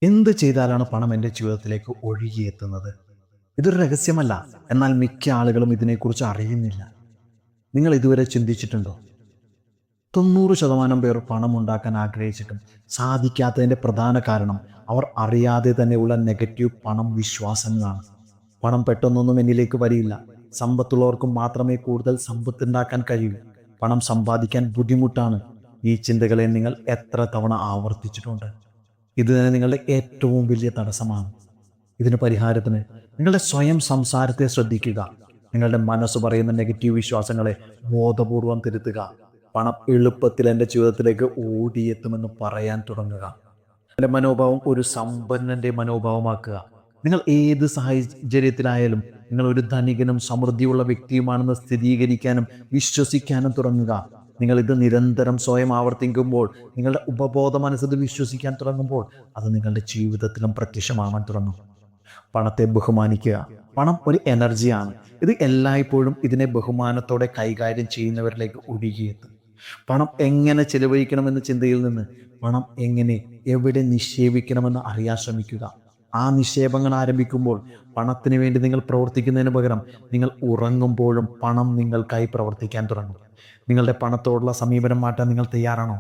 എന്ത് ചെയ്താലാണ് പണം എൻ്റെ ജീവിതത്തിലേക്ക് ഒഴുകിയെത്തുന്നത്? ഇതൊരു രഹസ്യമല്ല. എന്നാൽ മിക്ക ആളുകളും ഇതിനെക്കുറിച്ച് അറിയുന്നില്ല. നിങ്ങൾ ഇതുവരെ ചിന്തിച്ചിട്ടുണ്ടോ? 90% പേർ പണം ഉണ്ടാക്കാൻ ആഗ്രഹിച്ചിട്ടും സാധിക്കാത്തതിൻ്റെ പ്രധാന കാരണം അവർ അറിയാതെ തന്നെയുള്ള നെഗറ്റീവ് പണം വിശ്വാസങ്ങളാണ്. പണം പെട്ടെന്നൊന്നും എന്നിലേക്ക് വരില്ല. സമ്പത്തുള്ളവർക്കും മാത്രമേ കൂടുതൽ സമ്പത്തുണ്ടാക്കാൻ കഴിയൂ. പണം സമ്പാദിക്കാൻ ബുദ്ധിമുട്ടാണ്. ഈ ചിന്തകളെ നിങ്ങൾ എത്ര തവണ ആവർത്തിച്ചിട്ടുണ്ട്? ഇത് തന്നെ നിങ്ങളുടെ ഏറ്റവും വലിയ തടസ്സമാണ്. ഇതിന് പരിഹാരത്തിന് നിങ്ങളുടെ സ്വയം സംസാരത്തെ ശ്രദ്ധിക്കുക. നിങ്ങളുടെ മനസ്സ് പറയുന്ന നെഗറ്റീവ് വിശ്വാസങ്ങളെ ബോധപൂർവം തിരുത്തുക. പണം എളുപ്പത്തിൽ എൻ്റെ ജീവിതത്തിലേക്ക് ഓടിയെത്തുമെന്ന് പറയാൻ തുടങ്ങുക. എൻ്റെ മനോഭാവം ഒരു സമ്പന്നൻ്റെ മനോഭാവമാക്കുക. നിങ്ങൾ ഏത് സാഹചര്യത്തിലായാലും നിങ്ങൾ ഒരു ധനികനും സമൃദ്ധിയുള്ള വ്യക്തിയുമാണെന്ന് സ്ഥിരീകരിക്കാനും വിശ്വസിക്കാനും തുടങ്ങുക. നിങ്ങൾ ഇത് നിരന്തരം സ്വയം ആവർത്തിക്കുമ്പോൾ, നിങ്ങളുടെ ഉപബോധ മനസ്സത് വിശ്വസിക്കാൻ തുടങ്ങുമ്പോൾ, അത് നിങ്ങളുടെ ജീവിതത്തിലും പ്രത്യക്ഷമാകാൻ തുടങ്ങും. പണത്തെ ബഹുമാനിക്കുക. പണം ഒരു എനർജിയാണ്. ഇത് എല്ലായ്പ്പോഴും ഇതിനെ ബഹുമാനത്തോടെ കൈകാര്യം ചെയ്യുന്നവരിലേക്ക് ഒഴുകിയെത്തും. പണം എങ്ങനെ ചെലവഴിക്കണമെന്ന ചിന്തയിൽ നിന്ന് പണം എങ്ങനെ എവിടെ നിക്ഷേപിക്കണമെന്ന് അറിയാൻ ശ്രമിക്കുക. ആ നിക്ഷേപങ്ങൾ ആരംഭിക്കുമ്പോൾ പണത്തിന് വേണ്ടി നിങ്ങൾ പ്രവർത്തിക്കുന്നതിന് പകരം നിങ്ങൾ ഉറങ്ങുമ്പോഴും പണം നിങ്ങൾക്കായി പ്രവർത്തിക്കാൻ തുടങ്ങും. നിങ്ങളുടെ പണത്തോടുള്ള സമീപനം മാറ്റാൻ നിങ്ങൾ തയ്യാറാണോ?